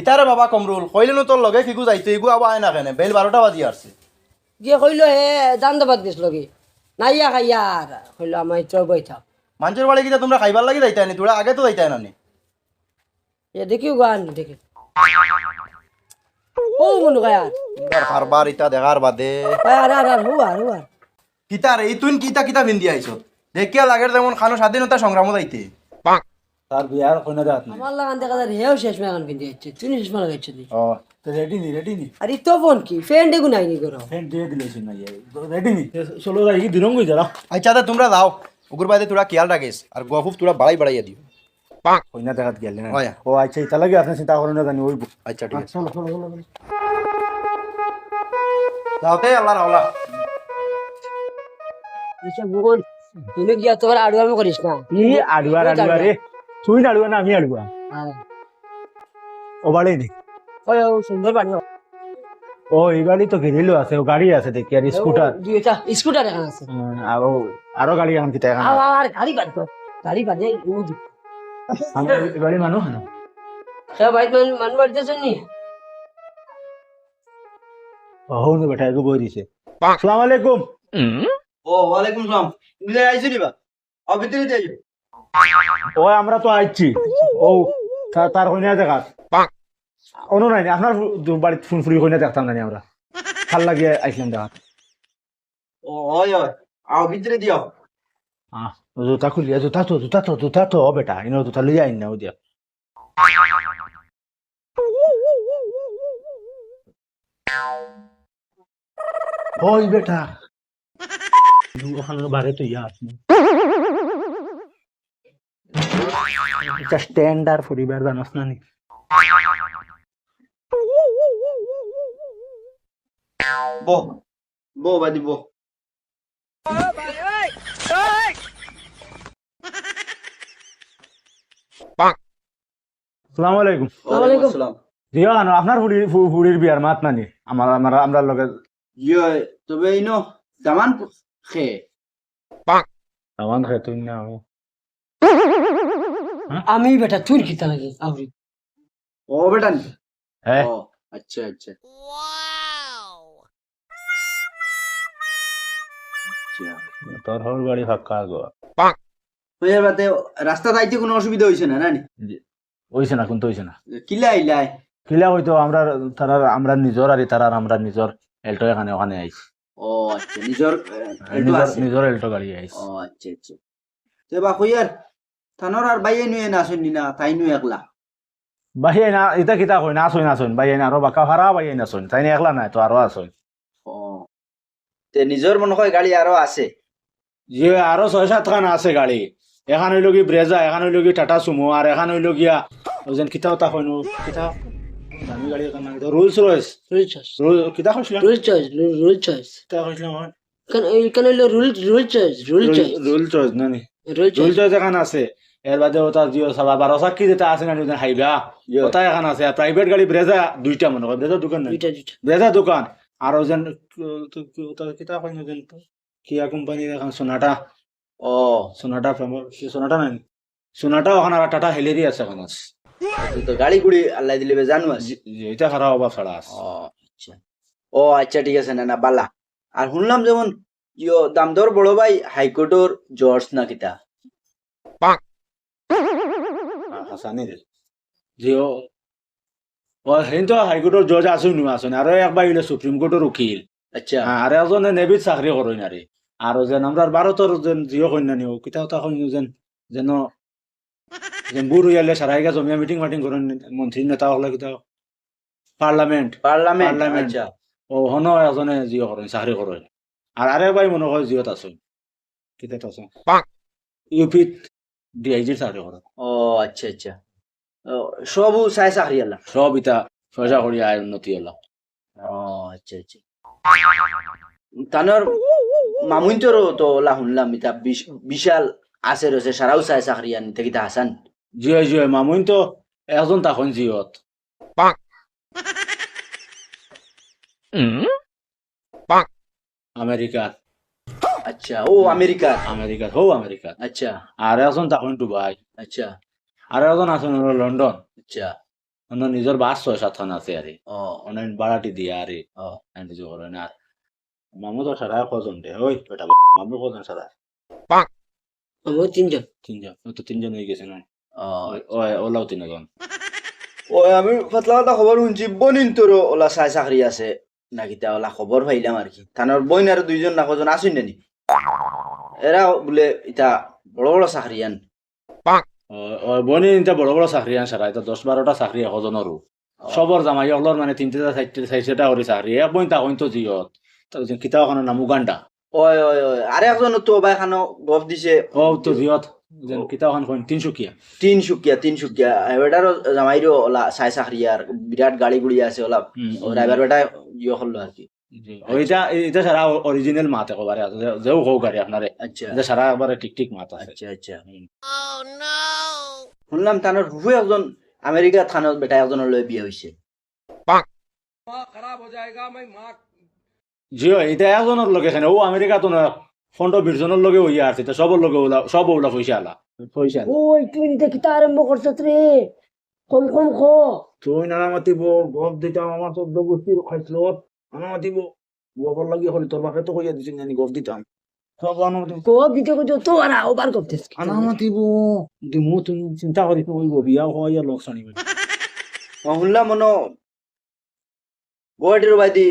ইতারে বাবা কমরুল কইলেন তোর লগে ফিকু যাইতে ইগু আবার আয় না কেন বেল 12টা বাজি আসছে গিয়ে কইল হে দান্দাবাদ গেছিল কি নাইয়া খাইয়া আর কইল আমার চল বইথা মানুষের বাড়ি কিটা তোমরা খাইবার লাগি যাইতাই নি তোরা আগে তো যাইতাই না নি এ দেখিও গান দেখে ও মনু গায়ার আর কারবার ইটা দেখার বাদে আর আর আর হুয়ার কিতার এই তুই কিতা কিতা ভিন্দি আইছ দেখিয়া লাগের যেমন খানো স্বাধীনতা সংগ্রাম যাইতে তার বিয়ার কইনা দাঁত নাই আমার লাগান দেখা যায় হেও শেষ মেগান কিনতে যাচ্ছে তুই শেষ মেগান যাচ্ছে ও তো রেডি নি আর ইতো ফোন কি ফ্রেন্ড এগু নাই নি করো ফ্রেন্ড দিয়ে দিলেছিস না রেডি নি চলো যাই কি দিরঙ্গ যারা আচ্ছা তা তোমরা যাও ওগুর বাদে তোরা খেয়াল রাখিস আর গফুফ তোরা বাড়াইয়া দিও কইনা দেখাত গেল না হয়। ও আচ্ছা এটা লাগে আপনি চিন্তা করেন না জানি ওইব আচ্ছা ঠিক আছে চলো চলো চলো যাওতে আল্লাহ রাওলা আচ্ছা বোন তুমি গিয়া তোর আড়ুয়ামি করিস না কি আড়ুয়া রে তুই না আড়ুয়া না আমি আড়ুয়া ও বাড়ি নি ওই ও সুন্দর বাড়ি ও এই গাড়ি তো ঘিরিলো আছে ও গাড়ি আছে দেখি আর স্কুটার দুইটা স্কুটার এখানে আছে আরো গাড়ি এখন কিতা এখন আর গাড়ি বাজে গাড়ি মানুষ না সব ভাই মান বাড়তেছ নি হও না বেটা এগো বই দিছে আসসালামু আলাইকুম ও ওয়ালাইকুম সালাম মিলে আইছি দিবা আর ভিতরে যাই ও আমরা তো আইছি ও তার কইনা দেখা অনু নাই আপনার বাড়িতে ফোন ফুরি কইনা দেখতাম না আমরা ভাল লাগিয়ে আইছিলাম দেখা ও হয় হয় আর ভিতরে দিও জুতা খুলিয়া জুতা তো বেটা ইনো জুতা লইয়া আইন না ও দিয়া ওই বেটা ওখানে বারে তো ইয়া আছে এটা স্ট্যান্ডার্ড পরিবার জানাস না নি বো বো বাদি বো আসসালামু আলাইকুম ওয়ালাইকুম আসসালাম জিয়া না আপনার ফুড়ির বিয়ার মাত নানি আমরা লগে ইয়ে তবে ইনো দামান খে আমার খাই তুই না আমি বেটা তুই কিতা লাগে আউরি ও বেটা নি হ্যাঁ ও আচ্ছা আচ্ছা তোর হল গাড়ি ফাঁকা গো ওই বাদে রাস্তা যাইতে কোনো অসুবিধা হইছে না নানি হইছে না কোন তো হইছে না কিলা আইলাই কিলা হইতো আমরা নিজর আর তারা আমরা নিজর এল্টো এখানে ওখানে আইছি ও আচ্ছা নিজর এটো আছে নিজর এল্টো গাড়ি আইছি ও আচ্ছা আচ্ছা তে বা কইয়ার থানোর আর বাইয়ে নিয়ে না শুনি না তাই নু একলা বাহিয়ে না এটা কিতা কই না আসুন বাহিয়ে না আরো বাঁকা ভাড়া বাহিয়ে না শুন তাই না একলা নাই তো আরো আসুন ও তে নিজর মনে হয় গাড়ি আরো আছে যে আরো ৬-৭ খান আছে গাড়ি এখন হইল কি ব্রেজা এখন হইল কি টাটা সুমো আর এখন হইল গিয়া ওজন কিতাও তা কইনো কিতা দামি গাড়ি এখন নাই রোলস রয়েস রুল চয়েস কিতা কইছিলাম রুল চয়েস কিতা কইছিলাম কেন হইলো রুল চয়েস রোল চয়েস না নি রোল চয়েস এখন আছে এর বাদে ওটা জিও সাবা 12 চাকি যেটা আছে না ওজন হাইবা ওটা এখন আছে আর প্রাইভেট গাড়ি ব্রেজা দুইটা মনে হয় ব্রেজা দোকান নাই দুইটা ব্রেজা দোকান আর ওজন ওটা কিতা কইনো ওজন কিয়া কোম্পানির এখন সোনাটা ও সোনাটা সোনাটা নাই সোনাটা ওখানে আর টাটা হেলেরি আছে এখন আছে তো গাড়ি গুড়ি আল্লাহ দিলে জানু আছে এটা খারাপ হবা ছাড়া আছে ও আচ্ছা ও আচ্ছা ঠিক আছে না না বালা আর শুনলাম যেমন ইয়ো দামদর বড় ভাই হাইকোর্টর জজ না কিতা হাসানি রে জিও ও হেন তো হাইকোর্টের জজ আসুন আসুন আর একবার হইলে সুপ্রিম কোর্টের উকিল আচ্ছা আর এজনে নেভিত চাকরি করই না রে আর যেন আমরা ভারতের যেন জিও কন্যা নিও কিতাও তা কইন যেন যেন বুড়ো ইয়ালে সারাইগা জমিয়া মিটিং মাটিং করেন মন্ত্রী নেতা হলে কিতাও পার্লামেন্ট পার্লামেন্ট পার্লামেন্ট। আচ্ছা ও হন এজনে জিও করেন চাকরি করেন আর আরেকবার মনে হয় জিওত আসুন কিতাত আছে ইউপিত ডিআইজির চাকরি করেন ও আচ্ছা আচ্ছা সবু চাই চাকরি আল্লাহ সব ইটা পয়সা করি আয় উন্নতি হলো ও আচ্ছা আচ্ছা তানোর মামুইন্তরও তো ওলা শুনলাম ইতা বিশাল আছে রয়েছে সারাও চাই চাকরি আনতে কিতা হাসান জিও জিও মামুন তো একজন তখন জিওত আমেরিকার আচ্ছা ও আমেরিকার আমেরিকার হো আমেরিকার আচ্ছা আর একজন তখন দুবাই আচ্ছা আর একজন আছেন হলো লন্ডন আচ্ছা অন্য নিজের বাস 6-7 আছে আরে ও অনেক বাড়াটি দিয়া আরে ও কিছু করে না মামু তো সারা কজন দে ওই বেটা মামু কজন সারা আমার তিনজন। 3 জন ও তো 3 জন হয়ে গেছে না ও ওই ওলাও 3 জন ওই আমি পাতলা পাতলা খবর শুনছি বনিন তোর ওলা চাই চাকরি আছে নাকি তা ওলা খবর পাইলাম আর কি থানার বইন আর 2 জন না কজন আসুন নানি এরা বলে এটা বড় বড় চাকরি আন বনি এটা বড় বড় চাকরি আন সারা এটা 10-12টা চাকরি একজনেরও সবর জামাই অলর মানে 3টা 4টা করে চাকরি এক বইন তা হইতো জিয়ত তার কিতাব খানের নাম উগান্ডা ওই ওই ওই আরে একজন তো বাই খানো গপ দিছে ও তো জিয়ত যেন কিতাব খান কইন 300 তিনশুকিয়া এবারও জামাইরও ওলা চাই চাকরি আর বিরাট গাড়ি গুড়ি আছে ওলা ড্রাইভার বেটা ইয়ে করলো আর কি ওইটা এটা সারা অরিজিনাল মাত একেবারে আছে যেও হোক গাড়ি আপনারে আচ্ছা এটা সারা একবারে ঠিক ঠিক মাত আছে আচ্ছা আচ্ছা শুনলাম থানোর হুফু একজন আমেরিকা থানোর বেটা একজনের লয়ে বিয়ে হয়েছে জিও এটা একজনের লগে এখানে ও আমেরিকা তো না 15-20 জনের লগে হইয়া আছে তো সবর লগে ওলা সব ওলা পয়সা আলা পয়সা ওই তুই এটা কিতা আরম্ভ করছত রে? কম কম খো। তুই নানা মাতিব গপ দিতাম আমার তো গোষ্ঠীর খাইছিল নানা মাতিব গপর লাগি হলি তোর বাপে তো কইয়া দিছেন জানি গপ দিতাম সব নানা মাতিব গপ দিতে কইতো তো আর ওবার করতেছ। নানা মাতিব দিমু তুই চিন্তা করিস ওই বিয়া হইয়া লোক শুনিবে শুনলাম মনো গুয়াহাটির বাইদি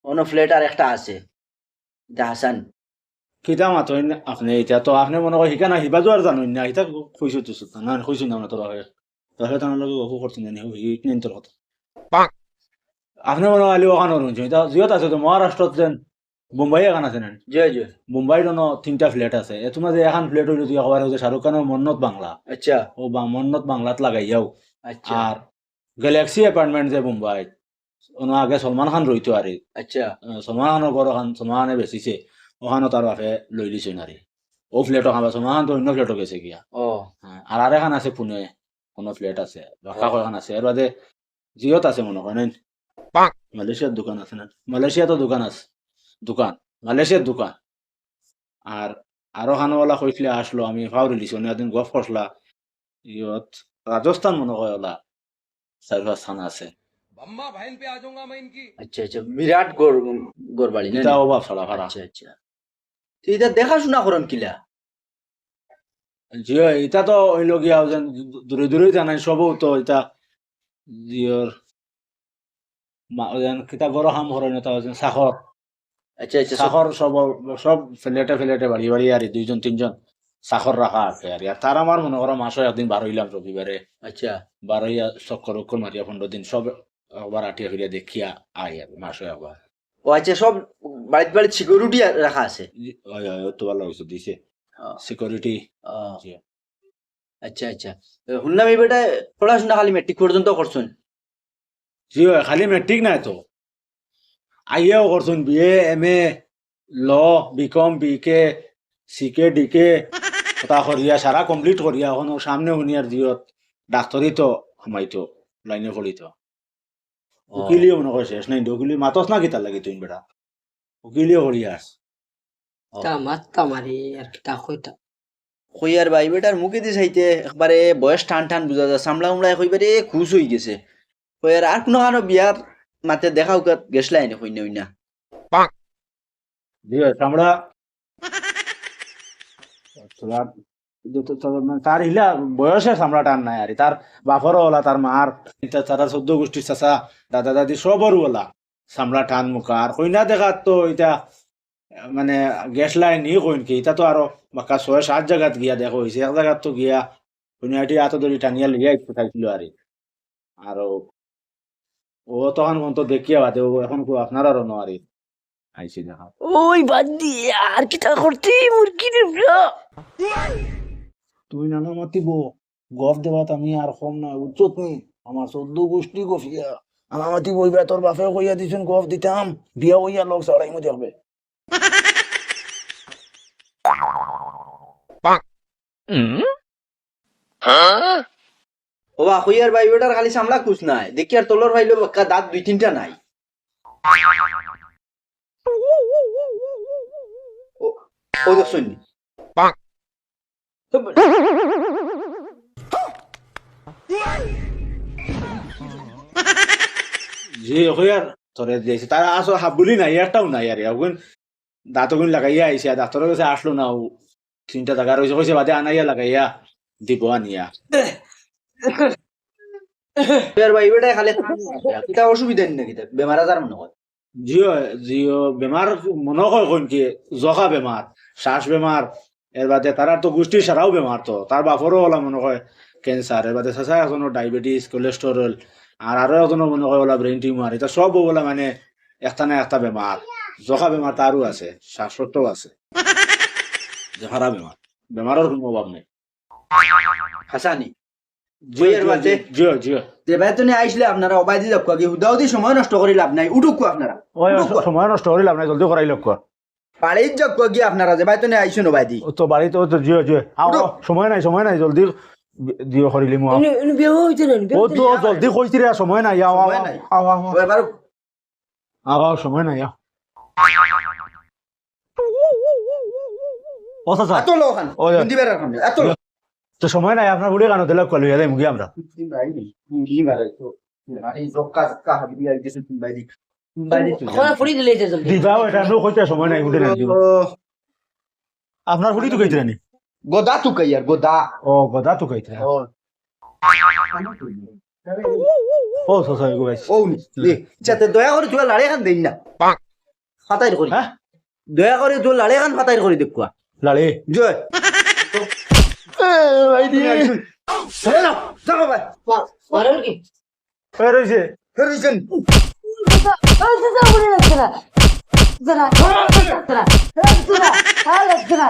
অন্য ফ্ল্যাট আর একটা আছে এটা হাসান কিতা মাতো আপনি এটা তো আপনি মনে হয় শিকা না শিবা যোৱাৰ জানুন না এটা কইছো তো না কইছো না তোর আগে তাহলে তার লগে গপ করতেন জানি হি নিন তোর কথা আপনি মনে হয় ওখানে রুনছো এটা জিয়ত আছে তো মহারাষ্ট্রত যেন মুম্বাই এখান আছে না জয় জয় মুম্বাইত 3টা ফ্ল্যাট আছে তোমার যে এখন ফ্ল্যাট হইলো তুই একবার হচ্ছে শাহরুখ খানের মন্নত বাংলা আচ্ছা ও মন্নত বাংলাত লাগাইয়াও আচ্ছা আর গ্যালাক্সি অ্যাপার্টমেন্ট যে মুম্বাই ওনো আগে সলমান খান রইতো আরে আচ্ছা সলমান খানের ঘর ওখান সলমান খানে বেচিছে ওখানে তার বাপে লই দিছে নারী ও ফ্ল্যাটও খাবা সলমান খান তো অন্য ফ্ল্যাটও গেছে গিয়া ও আর আরেখান আছে পুনে কোনো ফ্ল্যাট আছে বাকা কয়খান আছে এর বাদে জিওত আছে মনে করেন মালয়েশিয়ার দোকান আছে না মালয়েশিয়াতো দোকান আছে দোকান মালয়েশিয়ার দোকান আর আরো খানওয়ালা কইসলে আসলো আমি ফাউরি লিছি অনেকদিন গফ করসলা ইয়ত রাজস্থান মনে হয় ওলা 4-5 থানা আছে আচ্ছা আচ্ছা বিরাট গোর বাড়ি না এটা অভাব ছাড়া ভাড়া আচ্ছা আচ্ছা তো এটা দেখাশোনা করেন কিলা জিও এটা তো হইল গিয়া যেন দূরে দূরে জানাই সবও তো এটা জিওর যেন কিতা বড় হাম হরণ এটা যেন সাখর আচ্ছা আচ্ছা সাখর সব ফ্লেটে ফ্লেটে বাড়ি বাড়ি আর 2-3 জন সাখর রাখা আছে আর তার আমার মনে করো মাসে একদিন বার হইলাম রবিবারে আচ্ছা বার হইয়া চক্কর উক্কর মারিয়া 15 দিন সব আবার আটিয়া ফিরিয়া দেখিয়া আই আর মাসে একবার ও আচ্ছা সব বাড়িতে বাড়িতে সিকিউরিটি রাখা আছে তো ভালো হয়েছে দিছে ও, সিকিউরিটি ও, আচ্ছা আচ্ছা শুনলাম এই বেটা পড়াশোনা খালি মেট্রিক পর্যন্ত করছেন জি খালি মেট্রিক নাই তো আইয়াও করছুন বিএ এমএ ল বিকম বিকে সিকে ডিকে কথা করিয়া সারা কমপ্লিট করিয়া এখন সামনে শুনিয়ার জিয়ত ডাক্তরই তো হামাইতো লাইনে পড়িত উকিলিও মনে করে শেষ নাই উকিলি মাতস না কিতার লাগি তুই বেটা উকিলিও করিয়াস তা মাত্তা মারি আর কিতা কইতা। কইয়ার ভাই বেটার মুখে দিয়ে চাইতে একবারে বয়স টান টান বুঝা যায় সামলা উমলা কইবারে খুশ হয়ে গেছে কইয়ার আর কোনো কারো বিয়ার মাতে দেখা উকাত গেছলাই না কইনা হইনা জি আমরা তার হিলা বয়সে সামলা টান নাই আর তার বাপরও ওলা তার মার তারা 14 গোষ্ঠীর চাচা দাদা দাদি সবর ওলা সামলা টান মুখা আর কইনা দেখা তো এটা মানে গ্যাস লাইন ই কইন কি এটা তো আরো বাক্কা 6-7 জায়গাত গিয়া দেখো হয়েছে এক জায়গাত তো গিয়া কইনাটি এত দড়ি টানিয়া লিয়া একটু থাকছিল আর ও তখন তো দেখিয়া বাদে ও এখন আপনার আরো নোয়ারি আইসি দেখা ওই বাদ দিয়ে আর কিতা করতে মুরগির তুই নানা মাতিব গফ দেবাত আমি আর কম না উচ্চত নি আমার 14 গোষ্ঠী গফিয়া আমার মাতিব ওইবা তোর বাপে কইয়া দিছেন গফ দিতাম বিয়া হইয়া লোক চড়াই মো দেখবে ও বা কইয়ার ভাই বেটার খালি সামলা খুশ নাই দেখি আর তোলর ভাইলো বাক্কা দাঁত 2-3টা নাই ও দেখছুন যে হইয়ার তোরে দিয়েছে তার আসো হাফ বলি নাই একটাও নাই আর এখন দাঁতগুন লাগাইয়া আইসা ডাক্তারের কাছে আসলো না ও 3টা টাকা রয়েছে কইছে বাদে আনাইয়া লাগাইয়া দিব আনিয়া আর ভাই বেটাই খালি কিতা অসুবিধা নেই কিতা বেমার আজার মনে হয় জিও জিও বেমার মনে হয় কোন কি জখা বেমার শ্বাস বেমার এর বাদে তার তো গোষ্ঠীর সারাও বেমার তো তার বাপরও ওলা মনে হয় ক্যান্সার এর বাদে চাচা এখনো ডায়াবেটিস কোলেস্টেরল আর আরো এখনো মনে হয় ওলা ব্রেন টিউমার এটা সব ওলা মানে একটা না একটা বেমার জখা বেমার তারও আছে শ্বাসকষ্টও আছে জখারা বেমার বেমারের কোনো অভাব নেই হাসানি জিও বইয়ের বাদে জিও জিও যে ভাই তুমি আইসলে আপনারা অবাই দি যাক কি হুদাউদি সময় নষ্ট করি লাভ নাই উঠুক আপনারা ওই সময় নষ্ট করিলাম না জলদি করাই লোক বাড়ির যাক কি আপনারা যে ভাই তুমি আইসুন অবাই দি তো বাড়িতে তো জিও জিও আও সময় নাই জলদি জিও করিলি মু বিয়ে হইতে না ও তো জলদি কইছি রে সময় নাই আও আও সময় নাই। আও আও এবার আও সময় নাই আও ও চাচা এত লোক ও, হিন্দি বেড়ার সামনে এত লোক তো সময় নাই আপনার বুড়ি গানো দিলে কল হইয়া মুগি আমরা কি মারে তো এই জক্কা জক্কা হাবি আর কিছু তুমি বাইদি বাইদি এখন ফুড়ি দিলে এটা জলদি দিবাও এটা নো কইতে সময় নাই বুড়ি না দিব আপনার বুড়ি তো কইতে নি গোদা তু কই আর গোদা ও গদা তো কইতে ও চাচা গো গাইস ও নি দে যাতে দয়া করে তুই লাড়ে খান দেই না ফাতাই করি হ্যাঁ দয়া করে তুই লাড়ে খান ফাতাই করি দেখুয়া লাড়ি জয় ভাই দি চলো যাও ভাই মারেন কি ফের হইছে ফেরিছেন দাদা বলে লাগছে না জরা জরা জরা জরা